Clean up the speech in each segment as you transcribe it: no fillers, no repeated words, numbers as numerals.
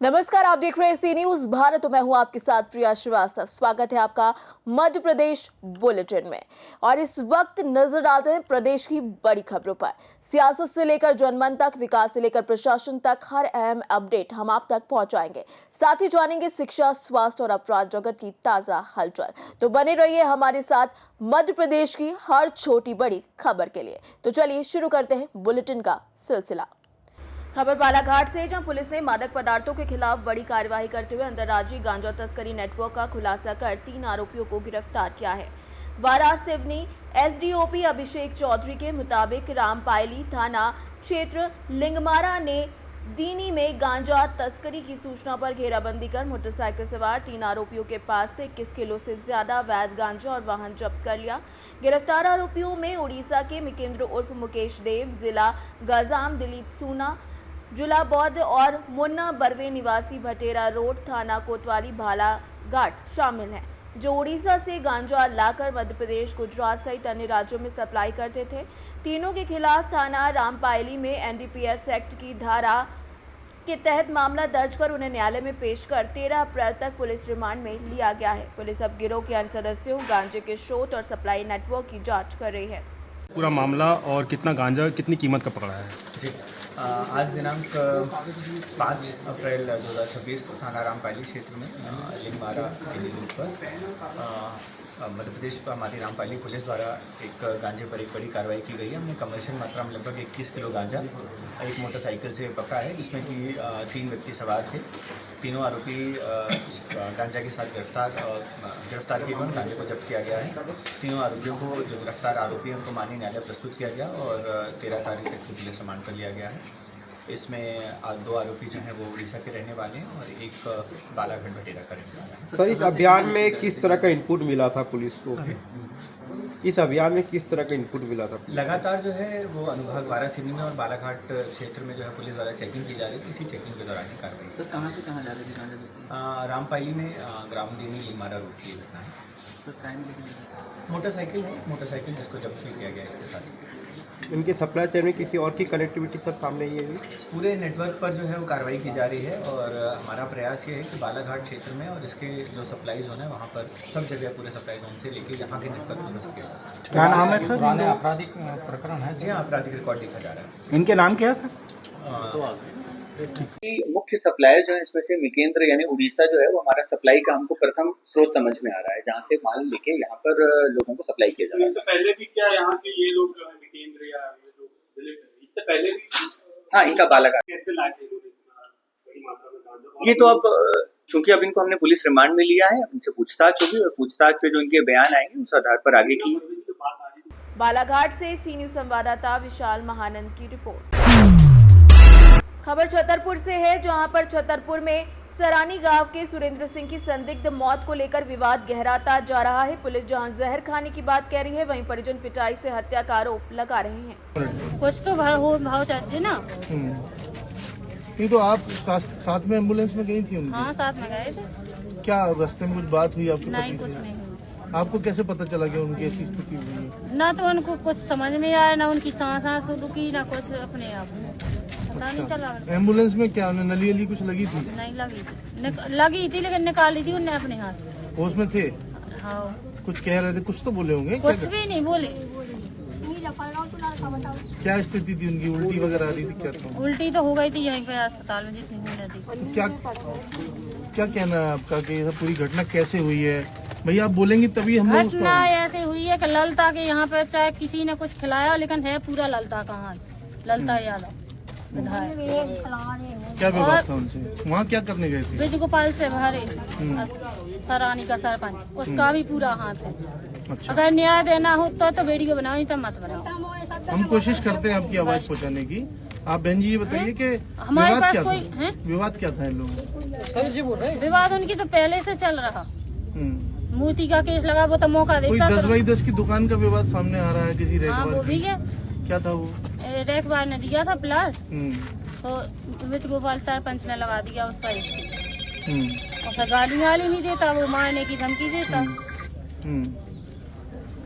नमस्कार, आप देख रहे हैं सी न्यूज भारत। मैं हूं आपके साथ प्रिया श्रीवास्तव। स्वागत है आपका मध्य प्रदेश बुलेटिन में। और इस वक्त नजर डालते हैं प्रदेश की बड़ी खबरों पर। सियासत से लेकर जनमन तक, विकास से लेकर प्रशासन तक, हर अहम अपडेट हम आप तक पहुंचाएंगे। साथ ही जानेंगे शिक्षा, स्वास्थ्य और अपराध जगत की ताजा हलचल। तो बने रहिए हमारे साथ मध्य प्रदेश की हर छोटी बड़ी खबर के लिए। तो चलिए शुरू करते हैं बुलेटिन का सिलसिला। खबर बालाघाट से, जहां पुलिस ने मादक पदार्थों के खिलाफ बड़ी कार्यवाही करते हुए अंतर्राज्यीय गांजा तस्करी नेटवर्क का खुलासा कर 3 आरोपियों को गिरफ्तार किया है। वारा सिवनी एसडीओपी अभिषेक चौधरी के मुताबिक रामपायली थाना क्षेत्र लिंगमारा ने दीनी में गांजा तस्करी की सूचना पर घेराबंदी कर मोटरसाइकिल सवार 3 आरोपियों के पास से 21 किलो से ज्यादा अवैध गांजा और वाहन जब्त कर लिया। गिरफ्तार आरोपियों में उड़ीसा के मिकेंद्र उर्फ मुकेश देव, जिला गजाम दिलीप सूना, जुला बौद्ध और मुन्ना बरवे निवासी भटेरा रोड, थाना कोतवाली बालाघाट शामिल हैं, जो उड़ीसा से गांजा लाकर मध्य प्रदेश, गुजरात सहित अन्य राज्यों में सप्लाई करते थे। तीनों के खिलाफ थाना रामपायली में एनडीपीएस एक्ट की धारा के तहत मामला दर्ज कर उन्हें न्यायालय में पेश कर 13 अप्रैल तक पुलिस रिमांड में लिया गया है। पुलिस अब गिरोह के अन्य सदस्यों, गांजे के स्रोत और सप्लाई नेटवर्क की जाँच कर रही है। पूरा मामला और कितना गांजा, कितनी कीमत का पकड़ा है? जी, आज दिनांक 5 अप्रैल 2026 को थाना रामपायली क्षेत्र में लिंगमारा दिल्ली रूट पर मध्य प्रदेश हमारी रामपायली पुलिस द्वारा एक गांजे पर एक बड़ी कार्रवाई की गई है। हमने कमर्शियल मात्रा में लगभग 21 किलो गांजा एक मोटरसाइकिल से पकड़ा है, जिसमें कि 3 व्यक्ति सवार थे। तीनों आरोपी गांजा के साथ गिरफ्तार किए गए, गांजे को जब्त किया गया है। तीनों आरोपियों को, जो गिरफ्तार आरोपी हैं, उनको माननीय न्यायालय प्रस्तुत किया गया और 13 तारीख तक पुलिस रिमांड पर लिया गया है। इसमें 2 आरोपी जो हैं वो उड़ीसा के रहने वाले हैं और एक बालाघाट भटेरा का रहने वाला है। सर, इस अभियान में किस तरह का इनपुट मिला था पुलिस को? इस अभियान में किस तरह का इनपुट मिला था? लगातार जो है वो अनुभाग वारा सिवनी में और बालाघाट क्षेत्र में जो है पुलिस द्वारा चेकिंग की जा रही थी। इसी चेकिंग के दौरान ही कार्रवाई। सर, कहाँ से कहाँ जा रहे थे? रामपायली में ग्राम दीनी लिंगमारा रूट की घटना है। सर, टाइम लेकिन मोटरसाइकिल जिसको जब्त भी किया गया इसके साथ। इनके सप्लाई चेन में किसी और की कनेक्टिविटी सब सामने ही है? पूरे नेटवर्क पर जो है वो कार्रवाई की जा रही है और हमारा प्रयास ये है कि बालाघाट क्षेत्र में और इसके जो सप्लाई जोन है वहाँ पर सब जगह पूरे सप्लाई जोन से लेके यहाँ के नेटवर्क को ध्वस्त किया जा सकता है। क्या नाम है सर? आपराधिक प्रकरण है? जी हाँ, आपराधिक रिकॉर्ड देखा जा रहा है। इनके नाम क्या है? मुख्य सप्लायर जो है इसमें से मिकेंद्र यानी उड़ीसा जो है वो हमारा सप्लाई का हमको प्रथम स्रोत समझ में आ रहा है, जहाँ से माल लेके यहाँ पर लोगों को सप्लाई किया जा रहा है। इससे पहले भी क्या यहाँ के ये लोग मिकेंद्र या ये लोग दिलीप, इससे पहले भी? हाँ, इनका बालाघाट कैसे लाके बड़ी मात्रा में गांजा? ये तो अब चूंकि अब इनको हमने पुलिस रिमांड में लिया है, इनसे पूछताछ होगी और पूछताछ पे जो इनके बयान आएंगे उस आधार पर आगे की। बालाघाट से सी न्यूज संवाददाता विशाल महानंद की रिपोर्ट। खबर छतरपुर से है, जहां पर छतरपुर में सरानी गांव के सुरेंद्र सिंह की संदिग्ध मौत को लेकर विवाद गहराता जा रहा है। पुलिस जहां जहर खाने की बात कह रही है, वहीं परिजन पिटाई से हत्या का आरोप लगा रहे हैं। कुछ तो भाव चाहिए ना। नहीं तो आप साथ में एम्बुलेंस में गई थी उनकी? हाँ, साथ में गए थे। क्या रास्ते में कुछ बात हुई आपके? नहीं, कुछ नहीं। आपको कैसे पता चला कि उनकी ऐसी स्थिति हुई है? ना तो उनको कुछ समझ में आया, ना उनकी सांस रुकी, ना कुछ अपने आप पता नहीं चला। एम्बुलेंस में क्या उन्हें नली अली कुछ लगी थी? नहीं लगी थी, लगी थी लेकिन निकाली थी उन्हें अपने हाथ से। होश में थे? हाँ। कुछ कह रहे थे, कुछ तो बोले होंगे? कुछ भी नहीं बोले। क्या स्थिति थी उनकी? उल्टी वगैरह आ रही थी क्या? तो उल्टी तो हो गई थी यहीं पे अस्पताल में जितनी होने थी। क्या कहना है आपका कि ये पूरी घटना कैसे हुई है? भैया आप बोलेंगी तभी हम लोग। घटना ऐसे हुई है कि ललता के यहाँ पे चाहे किसी ने कुछ खिलाया, लेकिन है पूरा ललता का हाथ, ललता यादव विधायक। क्या विवाद था उनसे? वहाँ क्या करने गए थे? ब्रिज गोपाल से भरे सरानी का सरपंच, उसका भी पूरा हाथ है। अच्छा। अगर न्याय देना हो तो वीडियो बनाओ, नहीं तो मत बनाओ। हम कोशिश करते हैं आपकी आवाज पहुंचाने की। आप बहन जी ये बताइए कि हमारे विवाद पास क्या कोई था? है? विवाद क्या था इन लोगों? विवाद उनकी तो पहले से चल रहा। मूर्ति का केस लगा, वो तो मौका कोई देता। 10x10 की दुकान का विवाद सामने आ रहा है किसी हाँ, वो भी है। क्या था वो? रेखवार ने दिया था प्लाट, तो ब्रिज गोपाल सरपंच ने लगा दिया उस पर और फिर गाली नहीं देता, वो मारने की धमकी देता।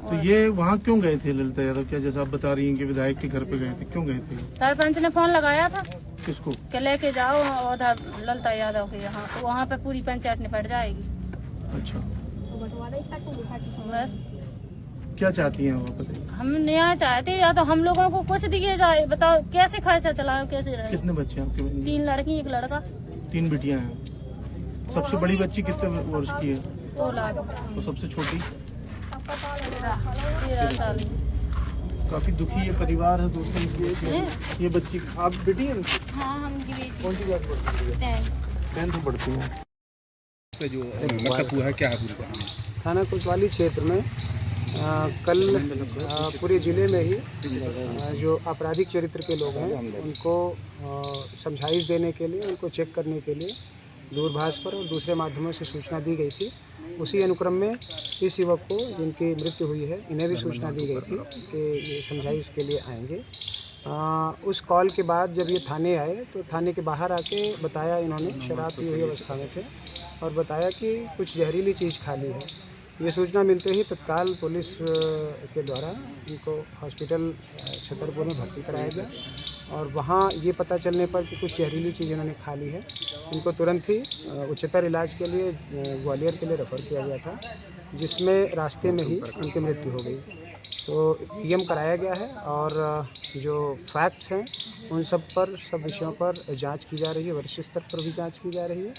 तो ये वहाँ क्यों गए थे ललिता यादव? क्या जैसा आप बता रही हैं कि विधायक के घर पे गए थे, क्यों गए थे? सरपंच ने फोन लगाया था किसको? कि लेके जाओ उधर ललिता यादव के यहाँ, तो वहाँ पे पूरी पंचायत निपट जाएगी। अच्छा, बस क्या चाहती हैं वो बताइए? हम न्याय चाहते हैं, या तो हम लोगों को कुछ दिए जाए। बताओ कैसे खर्चा चलाओ, कैसे रहे? कितने बच्चे हैं आपके? 3 लड़की 1 लड़का। 3 बेटियां हैं। सबसे बड़ी बच्ची कितने वर्ष की है? 16 और सबसे छोटी? 13 साल की। काफी दुखी ये परिवार है दोस्तों। ये बच्ची आप बेटी है इनकी? हाँ, हम की बेटी कौन सी क्लास पढ़ती है? 10th पढ़ती है। जो मृतक हुआ है क्या है पूरी कहानी? थाना कोतवाली क्षेत्र में कल पूरे ज़िले में ही जो आपराधिक चरित्र के लोग हैं उनको समझाइश देने के लिए, उनको चेक करने के लिए दूरभाष पर और दूसरे माध्यमों से सूचना दी गई थी। उसी अनुक्रम में इस युवक को जिनकी मृत्यु हुई है इन्हें भी सूचना दी गई थी कि ये समझाइश के लिए आएंगे। उस कॉल के बाद जब ये थाने आए तो थाने के बाहर आके बताया, इन्होंने शराब पी हुई अवस्था में थे और बताया कि कुछ जहरीली चीज़ खा ली है। ये सूचना मिलते ही तत्काल पुलिस के द्वारा इनको हॉस्पिटल छतरपुर में भर्ती कराया गया और वहाँ ये पता चलने पर कि कुछ जहरीली चीज़ इन्होंने खा ली है, इनको तुरंत ही उच्चतर इलाज के लिए ग्वालियर के लिए रेफ़र किया गया था, जिसमें रास्ते में ही उनकी मृत्यु हो गई। तो पीएम कराया गया है और जो फैक्ट्स हैं उन सब विषयों पर जांच की जा रही है, वरिष्ठ स्तर पर भी जांच की जा रही है।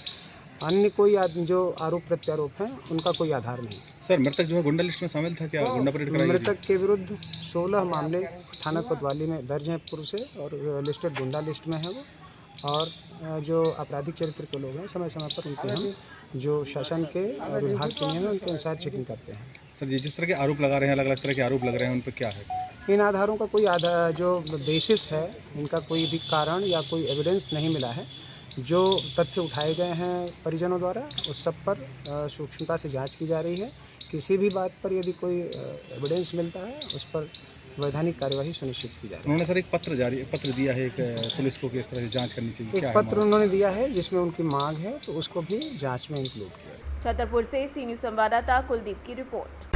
अन्य कोई जो आरोप प्रत्यारोप हैं उनका कोई आधार नहीं। सर मृतक जो है गुंडा लिस्ट में शामिल था क्या? गुंडा परेड कराई गई? मृतक के विरुद्ध 16 मामले थाना कोतवाली में दर्ज हैं पूर्व से और लिस्टेड गुंडा लिस्ट में है वो। और जो आपराधिक चरित्र के लोग हैं समय समय पर उनके हम जो शासन के विभाग के नियम हैं उनके अनुसार चेकिंग करते हैं। सर जिस तरह के आरोप लगा रहे हैं, अलग अलग तरह के आरोप लग रहे हैं, उन पर क्या है? इन आधारों का कोई जो बेसिस है, इनका कोई भी कारण या कोई एविडेंस नहीं मिला है। जो तथ्य उठाए गए हैं परिजनों द्वारा उस सब पर सूक्ष्मता से जांच की जा रही है। किसी भी बात पर यदि कोई एविडेंस मिलता है उस पर वैधानिक कार्यवाही सुनिश्चित की जा रही है। उन्होंने सर एक पत्र दिया है एक पुलिस को कि इस तरह से जांच करनी चाहिए, क्या एक पत्र उन्होंने दिया है जिसमें उनकी मांग है, तो उसको भी जांच में इंक्लूड किया। छतरपुर से सी न्यूज़ संवाददाता कुलदीप की रिपोर्ट।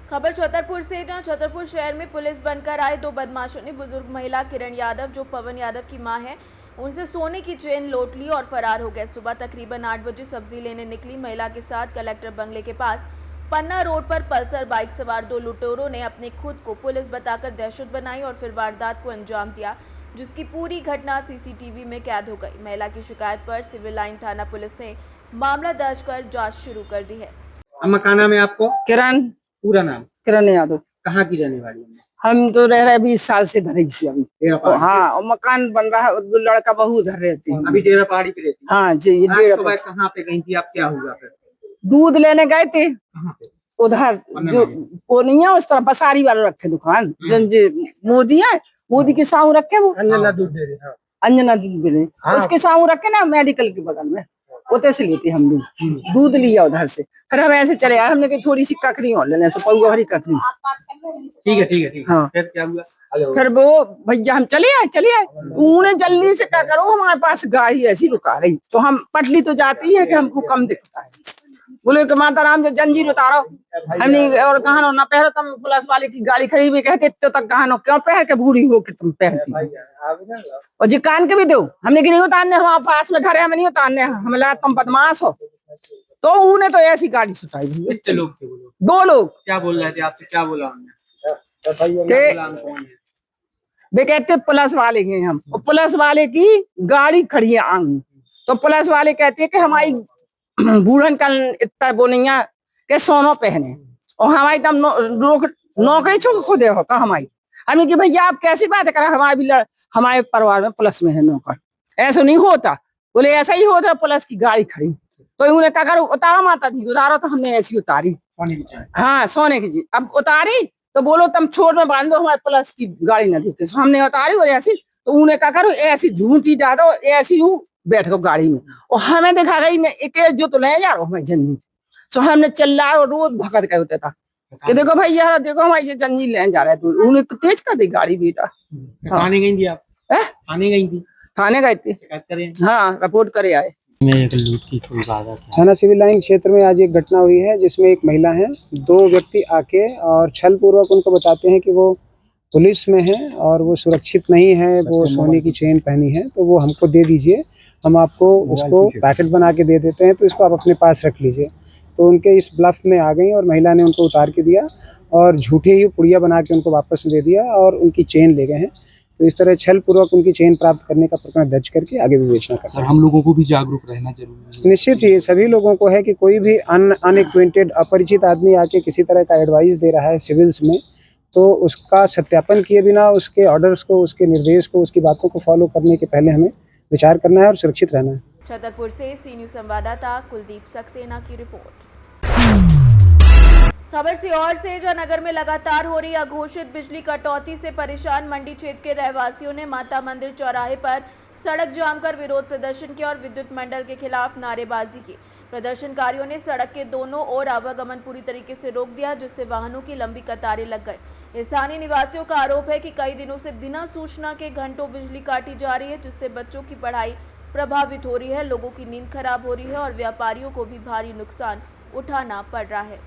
खबर छतरपुर से, जहां छतरपुर शहर में पुलिस बनकर आए 2 बदमाशों ने बुजुर्ग महिला किरण यादव जो पवन यादव की मां है उनसे सोने की चेन लूट ली और फरार हो गए। सुबह तकरीबन 8 बजे सब्जी लेने निकली महिला के साथ कलेक्टर बंगले के पास पन्ना रोड पर पल्सर बाइक सवार 2 लुटेरों ने अपने खुद को पुलिस बताकर दहशत बनाई और फिर वारदात को अंजाम दिया, जिसकी पूरी घटना सीसीटीवी में कैद हो गई। महिला की शिकायत पर सिविल लाइन थाना पुलिस ने मामला दर्ज कर जांच शुरू कर दी है। अम्मा क्या नाम है आपको? किरण। पूरा नाम? किरण यादव। कहाँ की रहने वाली है? हम तो रह रहे 20 साल से धरे से अभी। हाँ, और मकान बन रहा है, लड़का बहू उधर रहते हैं। अभी डेरा पहाड़ी पे रहती है? हाँ जी। ये सुबह कहाँ पे गई थी आप, क्या हुआ फिर? दूध लेने गए थे उधर जो पोनिया उस तरफ बसारी वाले रखे दुकान, जो मोदी है, मोदी के साहू रखे वो अंजना दूध दे रहे हैं। अंजना दूध दे रहे, उसके साहू रखे ना मेडिकल के बगल में, उधर से लेते हम दूध लिया उधर से। फिर हम ऐसे चले आए, हमने कही थोड़ी सी ककड़ी और लेने से पौवा भरी ककड़ी। ठीक है। हाँ, फिर क्या हुआ? फिर वो भैया हम चले आए उन्हें जल्दी से क्या करो, हमारे पास गाड़ी ऐसी रुका रही तो हम पटली तो जाती है कि हमको कम दिखता है। बोले कि माता राम जो जंजीर उतारो, हमने और कहा ना पहरो, तुम पुलिस वाले की गाड़ी खड़ी हुई कहते तो तक कहा क्यों पहन के बूढ़ी हो कि तुम पहनती और जी कान के भी दो, हमने कि नहीं उतारने, हमारे पास में घर है, हमें नहीं उतारने, हमें लगा तुम बदमाश हो। तो उन्हें तो ऐसी गाड़ी सुटाई। कितने लोग थे? 2 लोग। क्या बोल रहे थे आपसे, क्या बोला उन्होंने? वे कहते पुलिस वाले हैं हम, और पुलिस वाले की गाड़ी खड़ी है आंग, तो पुलिस वाले कहते हैं कि हमारी बूढ़न का इतना बोनिया के सोनो पहने और हमारी तम नौकरी छो दे हो का हमारी। हमें कि भैया आप कैसी बात करा, हमारे भी हमारे परिवार में पुलिस में है नौकर, ऐसा नहीं होता। बोले ऐसा ही होता, पुलिस की गाड़ी खड़ी। तो उन्होंने क्या करो, उतारो माता जी उतारो, तो हमने ऐसी उतारी। हाँ, सोने की जी। अब उतारी तो बोलो तुम छोड़ में बांध दो, हमारे पुलिस की गाड़ी न देखे, तो हमने उतारी और ऐसी। तो उन्हें क्या करो, ऐसी झूठी डालो, ऐसी बैठ गो गाड़ी में और हमें दिखा गई एक जो तो ले जा रहा हूँ जंजीर। तो हमने चिल्लाया और रोज भगत के होता था कि देखो भैया देखो हमारी जंजीर ले जा रहा है। तो उन्हें तेज कर दी गाड़ी बेटा। थाने गई थी आप? थाने गई थी? थाने गए थे, हाँ, रिपोर्ट करे आए। में एक लूट की कोई वारदात है। थाना सिविल लाइन क्षेत्र में आज एक घटना हुई है जिसमें एक महिला है, दो व्यक्ति आके और छल पूर्वक उनको बताते हैं कि वो पुलिस में है और वो सुरक्षित नहीं है, वो सोने की चेन पहनी है, तो वो हमको दे दीजिए, हम आपको उसको पैकेट बना के दे देते हैं, तो इसको आप अपने पास रख लीजिए। तो उनके इस ब्लफ में आ गई और महिला ने उनको उतार के दिया और झूठे ही पुड़िया बना के उनको वापस दे दिया और उनकी चेन ले गए हैं। तो इस तरह छल पूर्वक उनकी चेन प्राप्त करने का प्रकरण दर्ज करके आगे विवेचना करते हैं। हम लोगों को भी जागरूक रहना जरूरी है। निश्चित ही सभी लोगों को है कि कोई भी अनएक्वेंटेड अपरिचित आदमी आके किसी तरह का एडवाइस दे रहा है सिविल्स में, तो उसका सत्यापन किए बिना उसके ऑर्डर्स को, उसके निर्देश को, उसकी बातों को फॉलो करने के पहले हमें विचार करना है और सुरक्षित रहना है। छतरपुर से सी न्यूज संवाददाता कुलदीप सक्सेना की रिपोर्ट। खबर सीहोर से, जहां नगर में लगातार हो रही अघोषित बिजली कटौती से परेशान मंडी क्षेत्र के रहवासियों ने माता मंदिर चौराहे पर सड़क जाम कर विरोध प्रदर्शन किया और विद्युत मंडल के खिलाफ नारेबाजी की। प्रदर्शनकारियों ने सड़क के दोनों ओर आवागमन पूरी तरीके से रोक दिया, जिससे वाहनों की लंबी कतारें लग गई। स्थानीय निवासियों का आरोप है कि कई दिनों से बिना सूचना के घंटों बिजली काटी जा रही है, जिससे बच्चों की पढ़ाई प्रभावित हो रही है, लोगों की नींद खराब हो रही है और व्यापारियों को भी भारी नुकसान उठाना पड़ रहा है।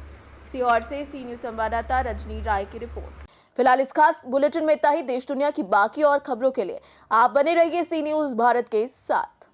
सीहोर से सी न्यूज संवाददाता रजनी राय की रिपोर्ट। फिलहाल इस खास बुलेटिन में इतना ही। देश दुनिया की बाकी और खबरों के लिए आप बने रहिए सी न्यूज भारत के साथ।